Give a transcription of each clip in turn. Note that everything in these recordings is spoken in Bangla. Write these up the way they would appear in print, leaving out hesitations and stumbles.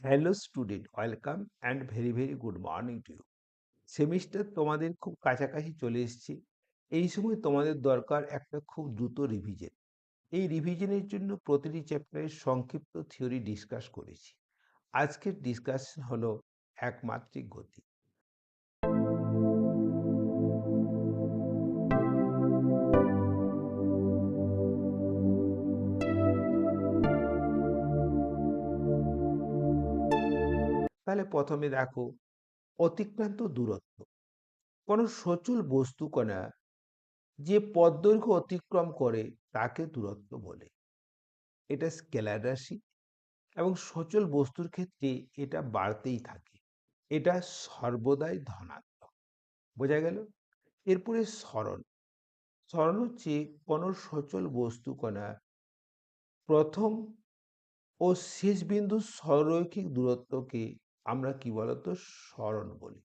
Hello student, welcome and very very good morning to you. Semester তোমাদের খুব কাছাকাছি চলে এসেছে। এই সময় তোমাদের দরকার একটা খুব দ্রুত রিভিশন। এই রিভিশনের জন্য প্রতিটি চ্যাপ্টারের সংক্ষিপ্ত থিওরি ডিসকাস করেছি। আজকের ডিসকাশন হলো একমাত্রিক গতি। তাহলে প্রথমে দেখো, অতিক্রান্ত দূরত্ব। কোনো সচল বস্তু কণা যে পথ দৈর্ঘ্য অতিক্রম করে তাকে দূরত্ব বলে। এটা স্কেলার রাশি এবং সচল বস্তুর ক্ষেত্রে এটা বাড়তেই থাকে। এটা সর্বদাই ধনাত্মক। বোঝা গেল? এরপরে সরণ। সরণ হচ্ছে কোনো সচল বস্তু কণা প্রথম ও শেষ বিন্দুর সরৈখিক দূরত্বকে আমরা কি বলতো সরণ বলি।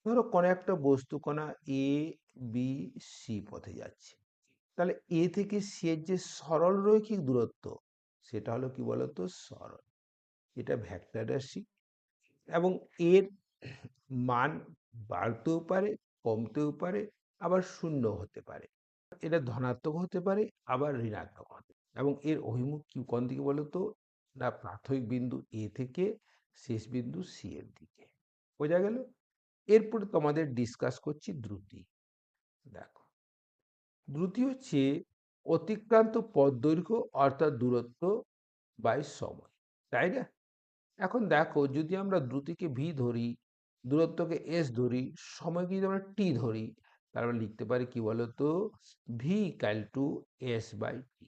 ধরো কোনো একটা বস্তু কণা এ বি সি পথে যাচ্ছে, তাহলে এ থেকে সি এর যে সরল রৈখিক দূরত্ব সেটা হলো কি বলতো সরণ। এটা ভেক্টর রাশি এবং এর মান বাড়তেও পারে, কমতেও পারে, আবার শূন্য হতে পারে। এটা ধনাত্মক হতে পারে, আবার ঋণাত্মক হতে পারে। এবং এর অভিমুখ কি কোন দিকে বলতো না প্রাথমিক বিন্দু এ থেকে শেষ বিন্দু সি এর দিকে। বোঝা গেল? এরপরে তোমাদের ডিসকাস করছি দ্রুতি। দেখো, দ্রুতি হচ্ছে অতিক্রান্ত পথ দৈর্ঘ্য অর্থাৎ দূরত্ব বাই সময়, তাই না? এখন দেখো, যদি আমরা দ্রুতিকে ভি ধরি, দূরত্বকে এস ধরি, সময়কে যদি আমরা টি ধরি, তাহলে আমরা লিখতে পারি কি বলতো V equal to S by T.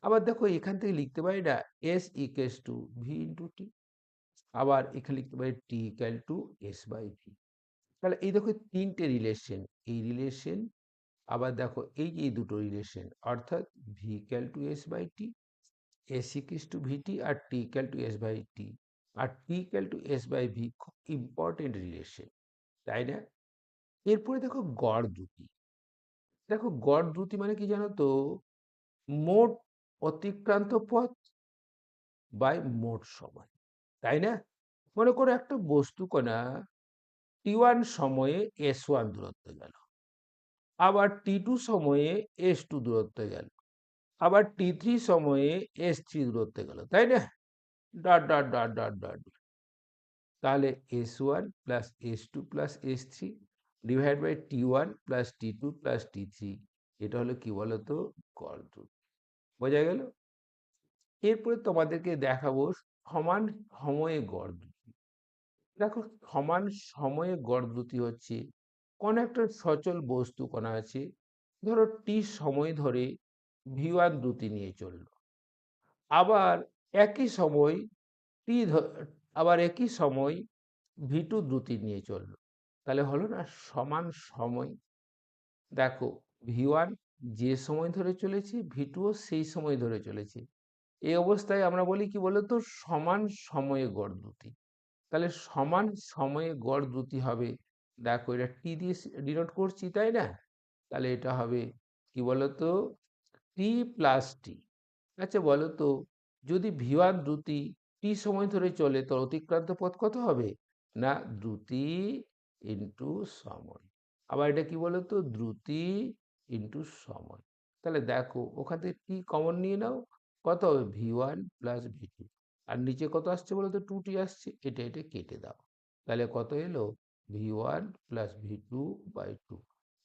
আবার দেখো, এখান থেকে লিখতে পারি না S equals to V into T. আবার এখানে লিখতে পারি T equal to S by V. তাহলে এই দেখো তিনটে রিলেশন, এই রিলেশন, আবার দেখো এই যে এই দুটো রিলেশন, অর্থাৎ V equal to S by T, S equals to VT, আর T equal to S by T, আর T equal to S by V খুব ইম্পর্টেন্ট রিলেশন, তাই না? এরপরে দেখো গড় দ্রুতি। দেখো গড় দ্রুতি মানে কি জানো তো, মোট অতিক্রান্ত পথ বাই মোট সময়, তাই না? মনে করো একটা বস্তু কণা টি1 সময়ে এস1 দূরত্বে গেল, আবার টি2 সময়ে এস2 দূরত্বে গেল, আবার টি3 সময়ে এস3 দূরত্বে গেল, তাই না? Dot dot dot dot dot. তাহলে S1 plus S2 plus S3 divide by T1 plus T2 plus T3, এটা হলো কি বলতো গড় দ্রুতি। বোঝা গেল? এরপরে তোমাদেরকে দেখাবো সমান সময়ে গড় দ্রুতি। দেখো, সমান সময়ে গড় দ্রুতি হচ্ছে কোন একটা সচল বস্তু কণা আছে, ধরো টি সময় ধরে v1 দ্রুতি নিয়ে চললো, আবার একই সময় টি আবার একই সময় ভি2 দ্রুতি নিয়ে চললো, তাহলে হলো না সমান সময়। দেখো, ভি1 যে সময় ধরে চলেছে, ভি2ও সেই সময় ধরে চলেছে। এই অবস্থায় আমরা বলি কি বলতো সমান সময়ে গড় দ্রুতি। তাহলে সমান সময়ে গড় দ্রুতি হবে, দেখো এটা টি দিয়ে ডিনোট করছি, তাই না? তাহলে এটা হবে কি বলতো টি প্লাস টি। আচ্ছা বলো তো, যদি ভি1 দ্রুতি টি সময় ধরে চলে তো অতিক্রান্ত পথ কত হবে? না দ্রুতি ইন্টু সময়। আবার এটা কি বলতো দ্রুতি ইন্টু সময়। তাহলে দেখো, ওখান থেকে টি কমন নিয়ে নাও, কত হবে ভি1 প্লাস ভি2, আর নিচে কত আসছে বলতো টু টি আসছে, এটা এটা কেটে দাও, তাহলে কত এলো V one plus V two by two.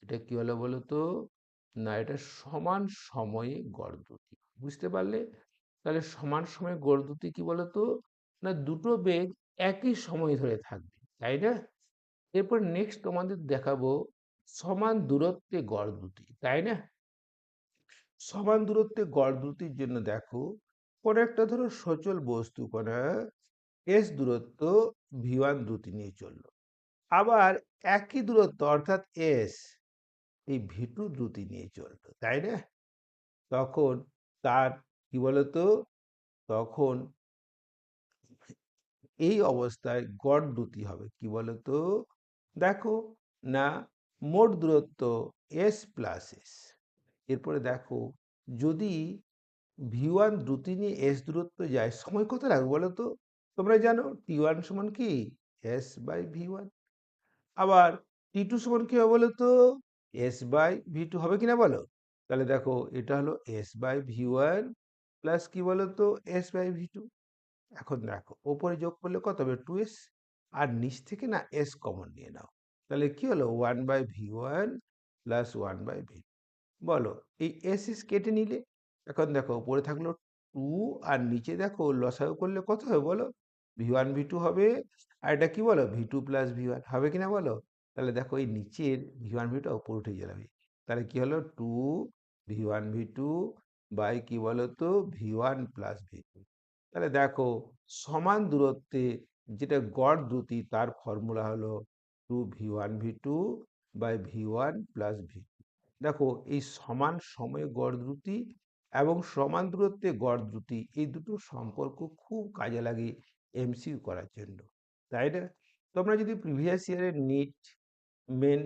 এটা কি হলো বলতো না এটা সমান সময়ে গড় দ্রুতি। বুঝতে পারলে? তাহলে সমান সময়ে গড় দ্রুতি কি বলতো না দুটো বেগ একই সময় ধরে থাকবে, তাই না? এরপর নেক্সট তোমাদের দেখাবো সমান দূরত্বে গড় দ্রুতি, তাই না? সমান দূরত্বে গড় দ্রুতির জন্য দেখো, কোন একটা ধরো সচল বস্তু কণা এস দূরত্ব ভি1 দ্রুতি নিয়ে চললো, আবার একই দূরত্ব অর্থাৎ এস এই ভি2 দ্রুতি নিয়ে চললো, তাই না? তখন তার কি বলতো তখন এই অবস্থায় গড় দ্রুতি হবে কি বলতো দেখো না মোট দূরত্ব এস প্লাস এস। এরপরে দেখো, যদি ভি1 দ্রুতি নিয়ে এস দূরত্ব যায়, সময় কত লাগবে বলতো তোমরা জানো T1 সমান কি S বাই V1। আবার T2 সমান কি হবে বলো তো S বাই V2 হবে কিনা বলো। তাহলে দেখো এটা হলো S বাই V1 প্লাস কি বলো তো S বাই V2। এখন দেখো ওপরে যোগ করলে কত হবে 2S, আর নিচ থেকে না S কমন নিয়ে নাও। তাহলে কি হলো 1/V1 প্লাস 1/V2। বলো এই এস এস কেটে নিলে এখন দেখো উপরে থাকলো 2, আর নিচে দেখো লসাগু করলে কত হবে বলো V1 V2 হবে, আর এটা কি বলো V2 প্লাস V1 হবে কিনা বলো। তাহলে দেখো এই নিচের V1 V2 উপরে উঠে যাবে। তাহলে কি হলো 2V1 V2 বাই কি বলো তো V1 প্লাস V2। তাহলে দেখো সমান দূরত্বে যেটা গড় দ্রুতি তার ফর্মুলা হলো 2V1 V2 by V1 plus V2। দেখো এই সমান সময়ে গড় দ্রুতি এবং সমান দূরত্বে গড় দ্রুতি এই দুটো সম্পর্ক খুব কাজে লাগে এমসিকিউ করার জন্য, তাই না? তোমরা যদি প্রিভিয়াস ইয়ারের নিট মেন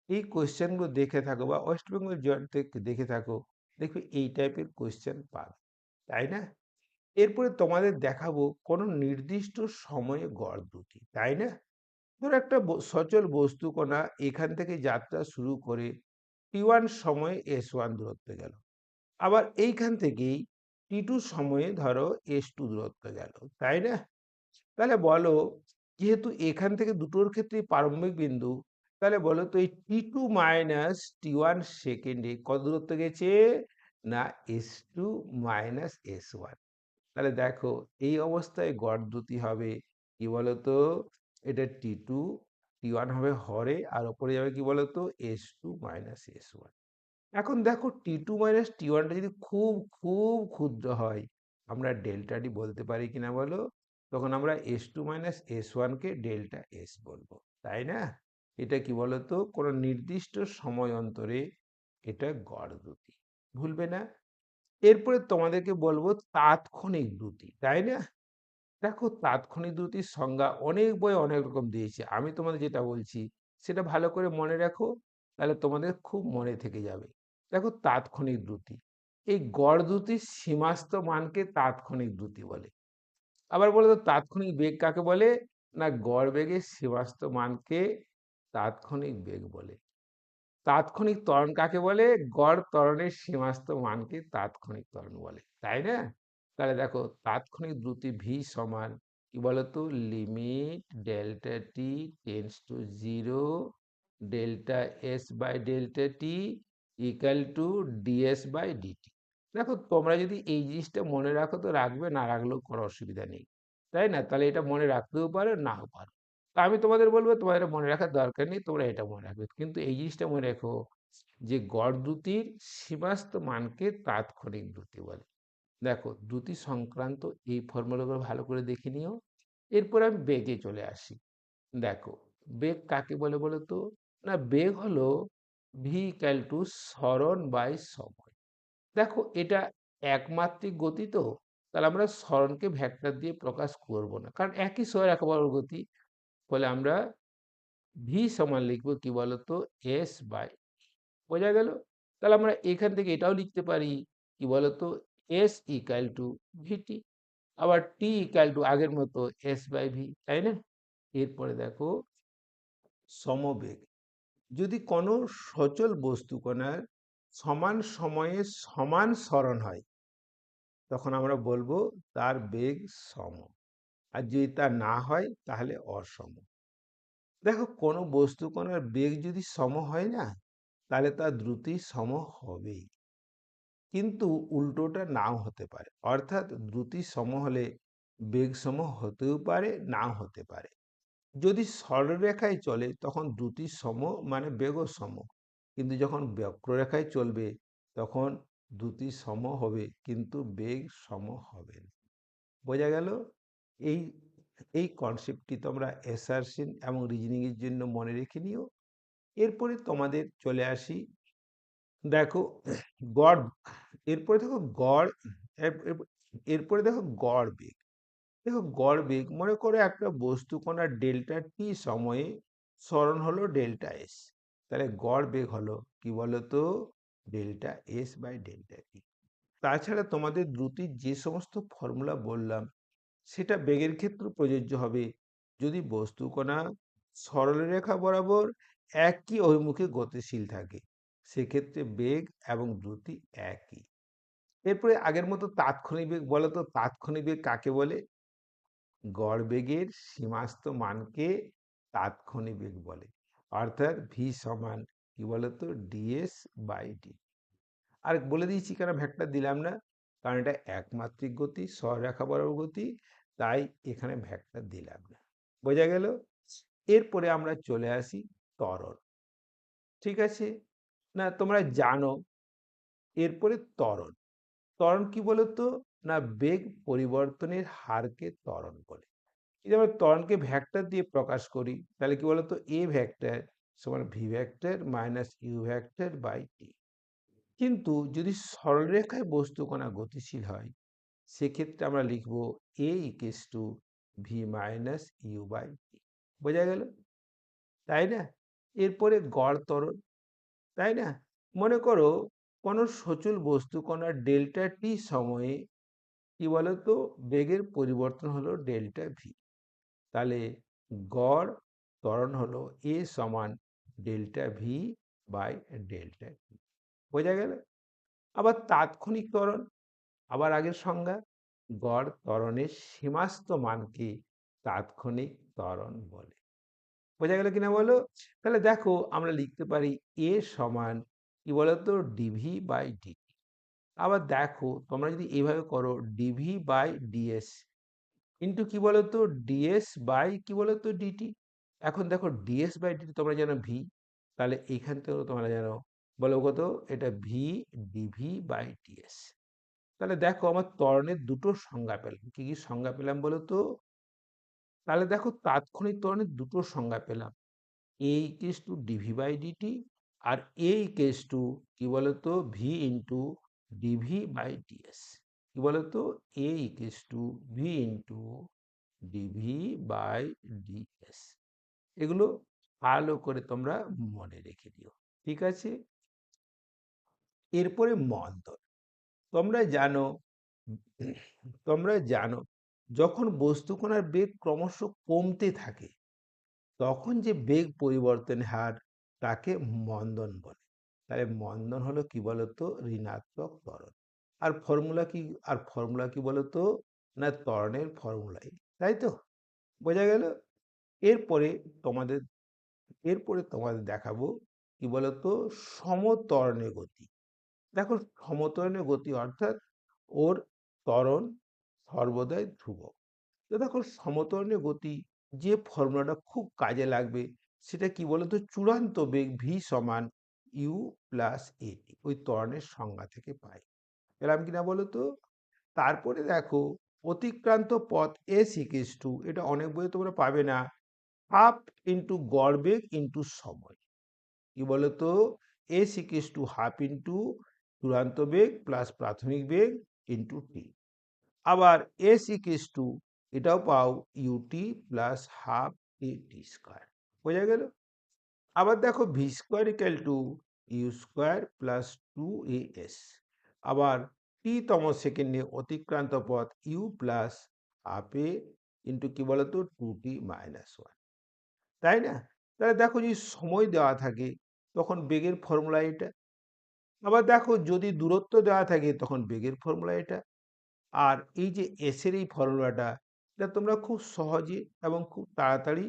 এই কোয়েশ্চেনগুলো দেখে থাকো বা ওয়েস্ট বেঙ্গল জয়েন্ট থেকে দেখে থাকো, দেখবে এই টাইপের কোয়েশ্চেন পাবে, তাই না? এরপরে তোমাদের দেখাবো কোনো নির্দিষ্ট সময়ে গড় দ্রুতি, তাই না? ধরো একটা সচল বস্তু কণা এখান থেকে যাত্রা শুরু করে T1 সময়ে S1 দূরত্বে গেল, আবার এইখান থেকেই T2 সময়ে ধরো S2 দূরত্বে গেল, তাই না? তাহলে বলো যেহেতু এখান থেকে দুটোর ক্ষেত্রে প্রারম্ভিক বিন্দু, তাহলে বলো তো এই T2 মাইনাস T1 সেকেন্ডে কত দূরত্ব গেছে না S2 মাইনাস S1। তাহলে দেখো এই অবস্থায় গড় দ্রুতি হবে কি বলতো এটা T2, T1 হবে হরে আর ওপরে যাবে কি বলতো S2 মাইনাস S1। এখন দেখো T2 মাইনাস T1টা যদি খুব খুব ক্ষুদ্র হয় আমরা ডেল্টা ডি বলতে পারি কিনা বলো। তখন আমরা S2 মাইনাস S1 কে ডেল্টা S বলবো, তাই না? এটা কি বলতো কোনো নির্দিষ্ট সময় অন্তরে এটা গড় দ্রুতি, ভুলবে না। এরপরে তোমাদেরকে বলবো তাৎক্ষণিক দ্রুতি, তাই না? দেখো তাৎক্ষণিক দ্রুতির সংজ্ঞা অনেক বই অনেক রকম দিয়েছে, আমি তোমাদের যেটা বলছি সেটা ভালো করে মনে রাখো, তাহলে তোমাদের খুব মনে থেকে যাবে। দেখো তাৎক্ষণিক দ্রুতি, এই গড় দ্রুতির সীমাস্ত মানকে তাৎক্ষণিক দ্রুতি বলে। আবার বলো তো তাৎক্ষণিক বেগ কাকে বলে না গড় বেগের সীমাস্ত মানকে তাৎক্ষণিক বেগ বলে। তাৎক্ষণিক ত্বরণ কাকে বলে গড় ত্বরণের সীমাস্ত মানকে তাৎক্ষণিক ত্বরণ বলে, তাই না? তাহলে দেখো তাৎক্ষণিক দ্রুতি ভি সমান কি বলতো limit delta T tends to zero delta S by delta T equal to DS by DT. দেখো তোমরা যদি এই জিনিসটা মনে রাখো তো রাখবে, না রাখলেও কোনো অসুবিধা নেই, তাই না? তাহলে এটা মনে রাখতেও পারো নাও পারো। তা আমি তোমাদের বলবো তোমাদের মনে রাখার দরকার নেই, তোমরা এটা মনে রাখবে, কিন্তু এই জিনিসটা মনে রেখো যে গড় দ্রুতির সীমাস্ত মানকে তাৎক্ষণিক দ্রুতি বলে। দেখো দ্রুতি সংক্রান্ত এই ফর্মুলাগুলো ভালো করে দেখে নিও। এরপর আমি বেগে চলে আসি। দেখো বেগ কাকে বলে বলো তো না বেগ হলো ভি ইকুয়াল টু সরণ বাই সময়। দেখো এটা একমাত্রিক গতি তো, তাহলে আমরা সরণকে ভেক্টর দিয়ে প্রকাশ করব না, কারণ একই সময়ের একবার গতি। ফলে আমরা ভি সমান লিখবো কি বলতো এস বাই, বোঝা গেল? তাহলে আমরা এখান থেকে এটাও লিখতে পারি কি বলতো এস ইকাল টু ভিটি, আবার টি ইকাল টু আগের মতো এস বাই ভি, তাই না? এরপরে দেখো সমবেগ, যদি কোনো সচল বস্তু কণার সমান সময়ে সমান সরণ হয় তখন আমরা বলবো তার বেগ সম, আর যদি তা না হয় তাহলে অসম। দেখো কোনো বস্তু কণার বেগ যদি সম হয় না তাহলে তার দ্রুতি সম হবেই, কিন্তু উল্টোটা নাও হতে পারে, অর্থাৎ দ্রুতি সম হলে বেগ সম হতেও পারে নাও হতে পারে। যদি সরলরেখায় চলে তখন দ্রুতি সম মানে বেগও সম, কিন্তু যখন বক্ররেখায় চলবে তখন দ্রুতি সম হবে কিন্তু বেগ সম হবে না, বোঝা গেল? এই এই কনসেপ্টটি তোমরা এসারশন এবং রিজনিং এর জন্য মনে রেখে নিও। এরপরে তোমাদের চলে আসি, দেখো গড়, এরপরে দেখো গড়, এরপরে দেখো গড় বেগ। দেখো গড় বেগ মনে করো একটা বস্তু কণার ডেল্টা টি সময়ে সরণ হলো ডেল্টা এস, তাহলে গড় বেগ হলো কি বলতো ডেল্টা এস বাই ডেল্টা টি। তাছাড়া তোমাদের দ্রুতির যে সমস্ত ফর্মুলা বললাম সেটা বেগের ক্ষেত্রে প্রযোজ্য হবে যদি বস্তুকণা সরলরেখা বরাবর একই অভিমুখে গতিশীল থাকে, সেক্ষেত্রে বেগ এবং দ্রুতি একই। এরপরে আগের মতো তাৎক্ষণিক বেগ, বলো তো তাৎক্ষণিক বেগ কাকে বলে? গড় বেগের সীমাস্ত মানকে তাৎক্ষণিক বেগ বলে, অর্থাৎ ভি সমান কি বলতো ডিএস বাই ডি। আর বলে দিয়েছি কেন ভেক্টর দিলাম না, কারণ এটা একমাত্রিক গতি, সরলরেখা বরাবর গতি, তাই এখানে ভেক্টর দিলাম না। বোঝা গেল? এরপরে আমরা চলে আসি ত্বরণ। ঠিক আছে, না তোমরা জানো। এরপরে ত্বরণ। ত্বরণ কি বলতো? না বেগ পরিবর্তনের হারকে ত্বরণ বলে। যদি আমরা ত্বরণকে ভেক্টর দিয়ে প্রকাশ করি তাহলে কি বলতো, এ ভেক্টর সমান V vector minus U vector by T. কিন্তু যদি সরলরেখায় বস্তুকণা গতিশীল হয়, সেক্ষেত্রে আমরা লিখব A equals to V minus U by T. বোঝা গেল? তাই না? এরপরে গড় ত্বরণ, তাই না? মনে করো কোনো সচল বস্তুকণার ডেল্টা টি সময়ে কি বলতো বেগের পরিবর্তন হলো ডেল্টা ভি, তাহলে গড় ত্বরণ হলো এ সমান ডেল্টা ভি বাই ডেল্টা টি। বোঝা গেল? আবার তাৎক্ষণিক ত্বরণ, আবার আগের সংজ্ঞা, গড় ত্বরণের সীমাস্ত মানকে তাৎক্ষণিক ত্বরণ বলে। বোঝা গেল কিনা বলো? তাহলে দেখো আমরা লিখতে পারি এ সমান কি বলতো ডিভি বাই ডিটি। আবার দেখো তোমরা যদি এইভাবে করো ডিভি বাই ডিএস ইন্টু কি বলতো ডিএস বাই কি বলতো ডিটি। এখন দেখো ডিএস বাই ডিটি তোমরা জানো ভি, তাহলে এইখান থেকেও তোমরা জানো, বলো কত, এটা ভি ডিভি বাই ডিএস। তাহলে দেখো আমার ত্বরণের দুটো সংজ্ঞা পেলাম। কি কি সংজ্ঞা পেলাম বলো তো? তাহলে দেখো তাৎক্ষণিক ত্বরণের দুটো সংজ্ঞা পেলাম, A equals to dv by dt, আর এ ইকুয়ালস টু কি বলতো V into dv by ds. কি বলতো A equals to V into dv by ds. এগুলো ভালো করে তোমরা মনে রেখে দিও। ঠিক আছে, এরপরে মন্দন। তোমরা জানো, তোমরা জানো যখন বস্তুকণার বেগ ক্রমশ কমতে থাকে তখন যে বেগ পরিবর্তনের হার তাকে মন্দন বলে। তাহলে মন্দন হলো কি বলতো ঋণাত্মক ত্বরণ। আর ফর্মুলা কি, আর ফর্মুলা কি বলতো, না ত্বরণের ফর্মুলাই, তাই তো? বোঝা গেল? এরপরে তোমাদের এরপরে তোমাদের দেখাবো কি বলতো সমত্বরণের গতি। দেখো সমত্বরণের গতি অর্থাৎ ওর ত্বরণ সর্বদাই ধ্রুবক। তো দেখো সমত্বরণের গতি যে ফর্মুলাটা খুব কাজে লাগবে সেটা কি বলতো, চূড়ান্ত বেগ ভি সমান ইউ প্লাস এটি, ওই ত্বরণের সংজ্ঞা থেকে পাই। পেলাম কিনা বলো তো? তারপরে দেখো অতিক্রান্ত পথ এস ইকুয়ালস টু, এটা অনেক বইয়ে তোমরা পাবে না, হাফ ইন্টু গড় বেগ ইন্টু সময়। কি বলতো S equals to half into চূড়ান্ত বেগ প্লাস প্রাথমিক বেগ ইন্টু টি। আবার এস ইকুয়ালস টু এটাও পাও UT plus half AT square. বোঝা গেল? আবার দেখো V square equal to U square plus two A S. আবার টি তম সেকেন্ডে অতিক্রান্ত পথ U plus half A into কি বলতো টু টি মাইনাস ওয়ান। তাই না? তাহলে দেখো যদি সময় দেওয়া থাকে তখন বেগের ফর্মুলা এটা। আবার দেখো যদি দূরত্ব দেওয়া থাকে তখন বেগের ফর্মুলা এটা। আর এই যে এসের এই ফর্মুলাটা, এটা তোমরা খুব সহজে এবং খুব তাড়াতাড়ি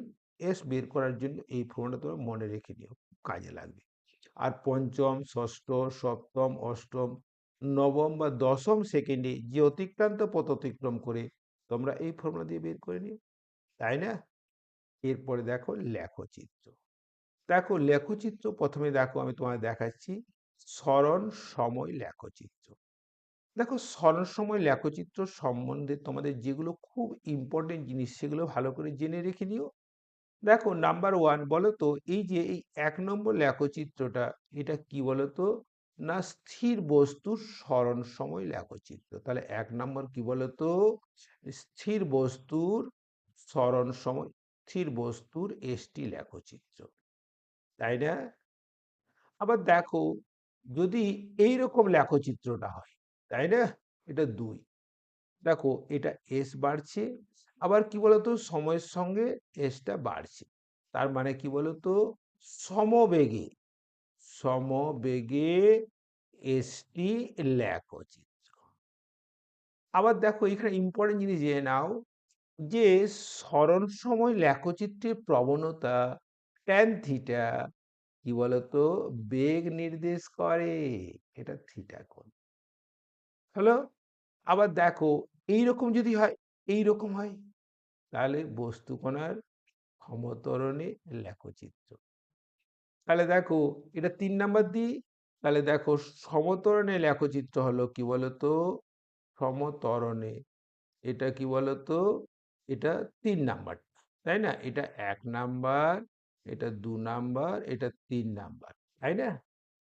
এস বের করার জন্য এই ফর্মুলাটা তোমরা মনে রেখে নিও, খুব কাজে লাগবে। আর পঞ্চম, ষষ্ঠ, সপ্তম, অষ্টম, নবম বা দশম সেকেন্ডে যে অতিক্রান্ত পথ অতিক্রম করে তোমরা এই ফর্মুলা দিয়ে বের করে নিও, তাই না? এরপরে দেখো লেখচিত্র। দেখো লেখচিত্র প্রথমে দেখো আমি তোমায় দেখাচ্ছি সরণ সময় লেখচিত্র। দেখো স্মরণ সময় লেখচিত্র সম্বন্ধে তোমাদের যেগুলো খুব ইম্পর্টেন্ট জিনিস সেগুলো ভালো করে জেনে রেখে নিও। দেখো নাম্বার ওয়ান বলো তো, এই যে এই 1 নম্বর লেখচিত্রটা, এটা কি বলতো, না স্থির বস্তুর স্মরণ সময় লেখচিত্র। তাহলে 1 নম্বর কি বলতো, স্থির বস্তুর স্মরণ সময়, স্থির বস্তুর এসটি লেখচিত্র, তাই না? আবার দেখো যদি এইরকম লেখচিত্রটা হয়, তাই না, এটা দুই। দেখো এটা এস বাড়ছে, আবার কি বলতো সময়ের সঙ্গে এসটা বাড়ছে। তার মানে কি বলতো সমবেগে সমবেগে এসটি লেখচিত্র। আবার দেখো এখানে ইম্পর্টেন্ট জিনিস জেনে নাও যে সরল সময় লেখচিত্রের প্রবণতা ট্যান থিটা কি বলতো বেগ নির্দেশ করে। এটা থিটা কোণ হলো। আবার দেখো এইরকম যদি হয়, এইরকম হয়, তাহলে বস্তু কণার সমত্বরণে লেখচিত্র। তাহলে দেখো এটা 3 নাম্বার দিই। তাহলে দেখো সমত্বরণে লেখচিত্র হলো কি বলতো সমত্বরণে, এটা কি বলতো এটা 3 নাম্বার, তাই না? এটা 1 নাম্বার, এটা 2 নাম্বার, এটা 3 নাম্বার, তাই না?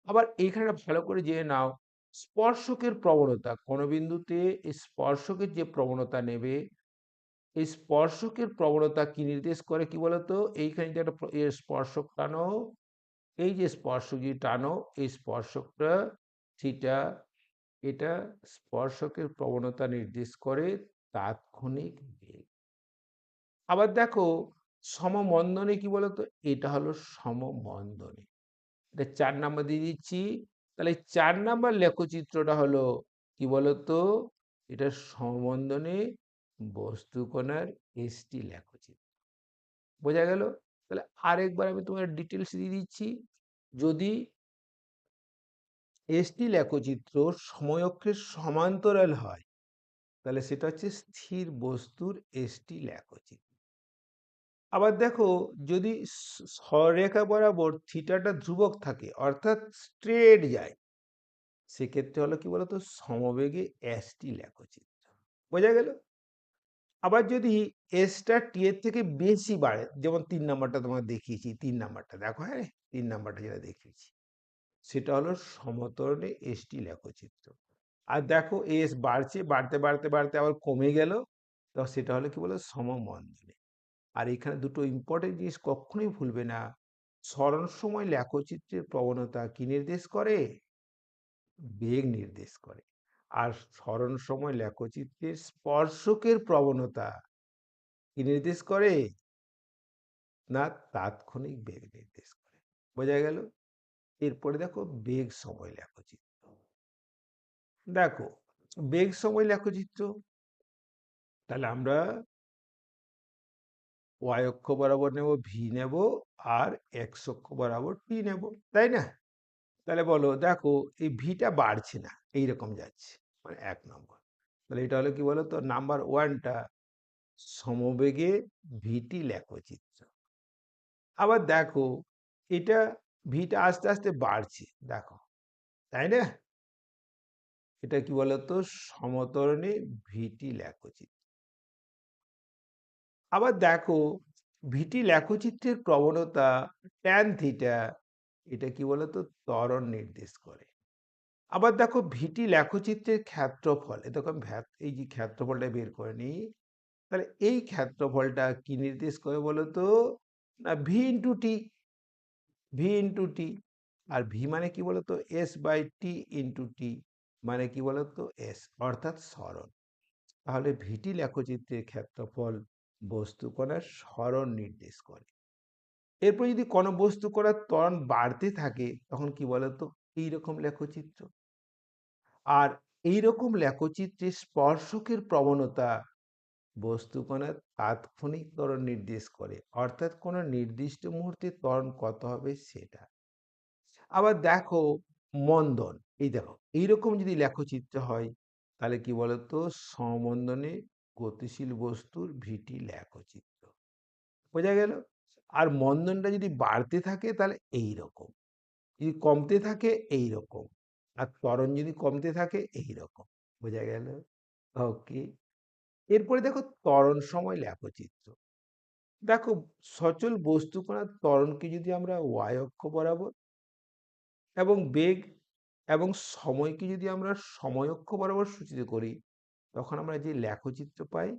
আবার এইখানে ভালো করে জেনে নাও স্পর্শকের প্রবণতা কোন বিন্দুতে স্পর্শকের যে প্রবণতা নেবে, এই স্পর্শকের প্রবণতা কি নির্দেশ করে কি বলতো এইখানে যে একটা স্পর্শক টানো, এই যে স্পর্শক যে টানো এই স্পর্শকটা থিটা, এটা স্পর্শকের প্রবণতা নির্দেশ করে তাৎক্ষণিক বেগ। আবার দেখো সমমন্দনে কি বলতো এটা হলো সমমন্দনে, এটা 4 নাম্বার দিয়ে দিচ্ছি। তাহলে 4 নাম্বার লেখচিত্রটা হলো কি বলতো এটা সমমন্দনে বস্তু কণার এসটি লেখচিত্র। বোঝা গেল? তাহলে আরেকবার আমি তোমার ডিটেলস দিয়ে দিচ্ছি। যদি এসটি লেখচিত্র সময় অক্ষের সমান্তরাল হয় তাহলে সেটা হচ্ছে স্থির বস্তুর এসটি লেখচিত্র। আবার দেখো যদি সরেখা বরাবর থিটাটা ধ্রুবক থাকে অর্থাৎ স্ট্রেট যায়, সেক্ষেত্রে হলো কি বলতো সমবেগে এসটি লেখচিত্র। বোঝা গেল? আবার যদি এসটা টি এর থেকে বেশি বাড়ে, যেমন 3 নাম্বারটা তোমাকে দেখিয়েছি, 3 নাম্বারটা দেখো, হ্যাঁ 3 নাম্বারটা যেটা দেখিয়েছি সেটা হলো সমতরণে এসটি লেখচিত্র। আর দেখো এস বাড়ছে, বাড়তে বাড়তে বাড়তে আবার কমে গেল, তো সেটা হলো কি বলে সমমন্দনে। আর এখানে দুটো ইম্পর্টেন্ট জিনিস কখনোই ভুলবে না, স্মরণ সময় লেখচিত্রের প্রবণতা কি নির্দেশ করে? বেগ নির্দেশ করে। আর স্মরণ সময় লেখচিত্রের স্পর্শকের প্রবণতা কি নির্দেশ করে? না তাৎক্ষণিক বেগ নির্দেশ করে। বোঝা গেল? এরপরে দেখো বেগ সময় লেখচিত্র। দেখো বেগ সময় লেখচিত্র, তাহলে আমরা ওয়াই অক্ষ বরাবর নেব ভি নেব, আর এক্স অক্ষ বরাবর টি নেব, তাই না? তাহলে বলো দেখো এই ভিটা বাড়ছে না, এইরকম যাচ্ছে, মানে 1 নম্বর। তাহলে এটা হলো কি বলতো নাম্বার ওয়ানটা সমবেগে ভিটি লেখচিত্র। আবার দেখো এটা ভিটা আস্তে আস্তে বাড়ছে, দেখো, তাই না? এটা কি বলতো সমতরণে ভিটি লেখচিত্র। আবার দেখো ভিটি লেখচিত্রের প্রবণতা ট্যান থিটা, এটা কি বলতো ত্বরণ নির্দেশ করে। আবার দেখো ভিটি লেখচিত্রের ক্ষেত্রফল, এ দেখো আমি এই যে ক্ষেত্রফলটা বের করে নিই, তাহলে এই ক্ষেত্রফলটা কি নির্দেশ করে বলতো না ভি ইন্টু টি, ভি ইন্টু টি। আর ভি মানে কি বলতো S by T into T, মানে কি বলতো এস অর্থাৎ সরণ। তাহলে ভিটি লেখচিত্রের ক্ষেত্রফল বস্তু কণার সরণ নির্দেশ করে। এরপর যদি কোনো বস্তু কণার ত্বরণ বাড়তে থাকে তখন কি বলতো এইরকম লেখচিত্র। আর এইরকম লেখচিত্রে স্পর্শকের প্রবণতা বস্তু কণার তাৎক্ষণিক ত্বরণ নির্দেশ করে, অর্থাৎ কোনো নির্দিষ্ট মুহূর্তে ত্বরণ কত হবে সেটা। আবার দেখো মন্দন, এই দেখো এইরকম যদি লেখচিত্র হয় তাহলে কি বলতো সমমন্দনে গতিশীল বস্তুর ভিটি লেখচিত্র। বোঝা গেল? আর মন্দনটা যদি বাড়তে থাকে তাহলে এই রকম, যদি কমতে থাকে এই রকম, আর ত্বরণ যদি কমতে থাকে এই রকম। বোঝা গেল? ওকে। এরপরে দেখো ত্বরণ সময় লেখচিত্র। দেখো সচল বস্তু কণার ত্বরণকে যদি আমরা ওয়াই অক্ষ বরাবর এবং বেগ এবং সময়কে যদি আমরা সময় অক্ষ বরাবর সূচিত করি, তখন আমরা যে লেখচিত্র পাই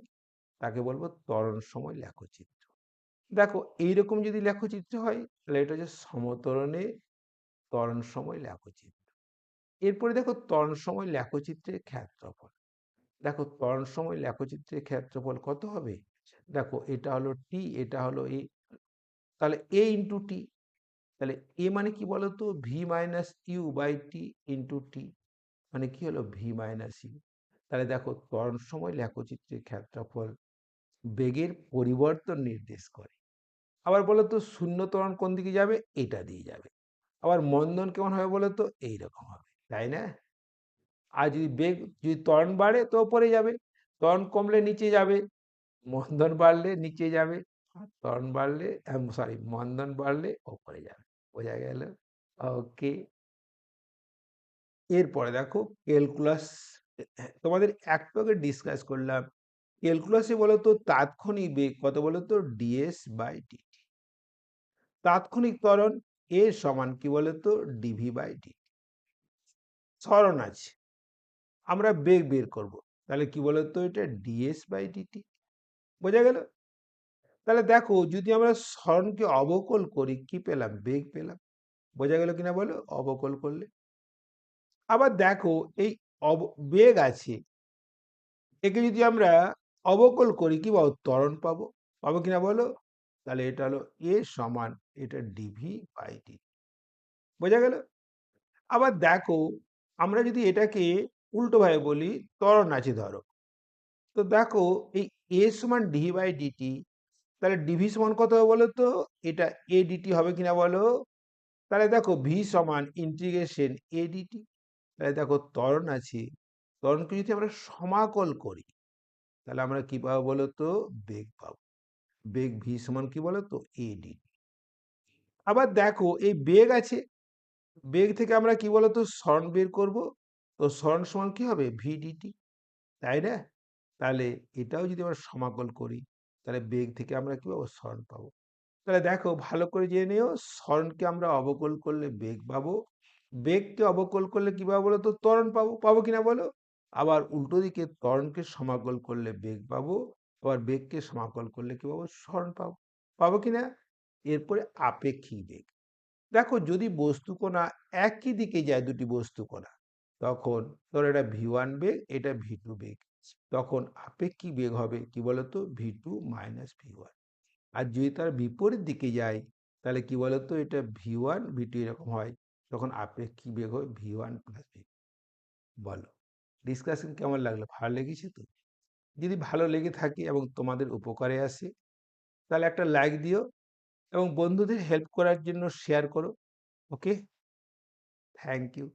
তাকে বলবো ত্বরণ সময় লেখচিত্র। দেখো এইরকম যদি লেখচিত্র হয় তাহলে এটা হচ্ছে সমতরণে ত্বরণ সময় লেখচিত্র। এরপরে দেখো ত্বরণ সময় লেখচিত্রের ক্ষেত্রফল। দেখো ত্বরণ সময় লেখচিত্রের ক্ষেত্রফল কত হবে? দেখো এটা হলো টি, এটা হলো এ, তাহলে এ ইন্টু টি। তাহলে এ মানে কি বলতো? V minus U by T into T, মানে কি হলো? V minus U. তাহলে দেখো ত্বরণ সময় লেখচিত্রের ক্ষেত্রফল বেগের পরিবর্তন নির্দেশ করে। আবার বলো তো শূন্য ত্বরণ কোন দিকে যাবে? এটা দিয়ে যাবে। আবার মন্দন কেমন হবে বলো তো? এইরকম হবে, তাই না? আর যদি বেগ, যদি ত্বরণ বাড়ে তো ওপরে যাবে, ত্বরণ কমলে নিচে যাবে, মন্দন বাড়লে নিচে যাবে, আর ত্বরণ বাড়লে, সরি, মন্দন বাড়লে ওপরে যাবে। বোঝা গেল? ওকে। এরপরে দেখো ক্যালকুলাস, তোমাদের একটু আগে ডিসকাস করলাম। ক্যালকুলাসে বলো তো তাৎক্ষণিক বেগ কত বলো তো? DS by DT. তাৎক্ষণিক ত্বরণ এ সমান কি বলো তো? DV by DT. সরণ আছে, আমরা বেগ বের করব, তাহলে কি বলো তো? এটা ডিএস বাই ডিটি। বোঝা গেল? তাহলে দেখো যদি আমরা সরণকে অবকল করি কি পেলাম? বেগ পেলাম। বোঝা গেল কিনা বলো? অবকল করলে। আবার দেখো এই বেগ আছে, একে যদি আমরা অবকল করি কি পাবো? ত্বরণ পাবো। পাবো কিনা বলো? তাহলে এটা হলো এ সমান, এটা ডিভি বাই ডি। বোঝা গেল? আবার দেখো আমরা যদি এটাকে উল্টোভাবে বলি, ত্বরণ আছে ধরো, তো দেখো এই এ সমান ডি বাই ডিটি, তাহলে ডিভি সমান কত হবে বলো তো? এটা এ ডিটি হবে কিনা বলো? তাহলে দেখো ভি সমান ইন্টিগ্রেশন এ ডিটি। তাহলে দেখো ত্বরণ আছে, ত্বরণকে যদি আমরা সমাকল করি তাহলে আমরা কি পাবো বলো তো? বেগ পাবো। বেগ ভি সমান কি বলো তো? এ ডিটি। আবার দেখো এই বেগ আছে, বেগ থেকে আমরা কি বলতো? সরণ বের করব, তো সরণ সমান কি হবে? ভি ডিটি, তাই না? তাহলে এটাও যদি আমরা সমাকল করি তাহলে বেগ থেকে আমরা কি পাবো? সরণ পাবো। তাহলে দেখো ভালো করে জেনে নিও, সরণকে আমরা অবকল করলে বেগ পাবো, বেগকে অবকল করলে কি পাবো বলো তো? ত্বরণ পাবো। পাবো কিনা বলো? আবার উল্টো দিকে ত্বরণকে সমাকল করলে বেগ পাবো, আবার বেগকে সমাকল করলে কি পাবো? সরণ পাবো। পাবো কিনা? এরপরে আপেক্ষিক বেগ। দেখো যদি বস্তু কণা একই দিকে যায়, দুটি বস্তু কণা, তখন ধরো এটা ভি1 বেগ, এটা ভি2 বেগ, তখন আপেক্ষিক বেগ হবে কি বলতো? ভি2 মাইনাস ভি1। আর যদি তার বিপরীত দিকে যায় তাহলে কি বলতো? এটা ভি1 ভি2 এরকম হয়, তখন আপেক্ষিক বেগ হয় ভি1 প্লাস ভি। বলো, ডিসকাশন কেমন লাগলো? ভালো লেগেছে তো? যদি ভালো লেগে থাকে এবং তোমাদের উপকারে আসে তাহলে একটা লাইক দিও এবং বন্ধুদের হেল্প করার জন্য শেয়ার করো। ওকে, থ্যাংক ইউ।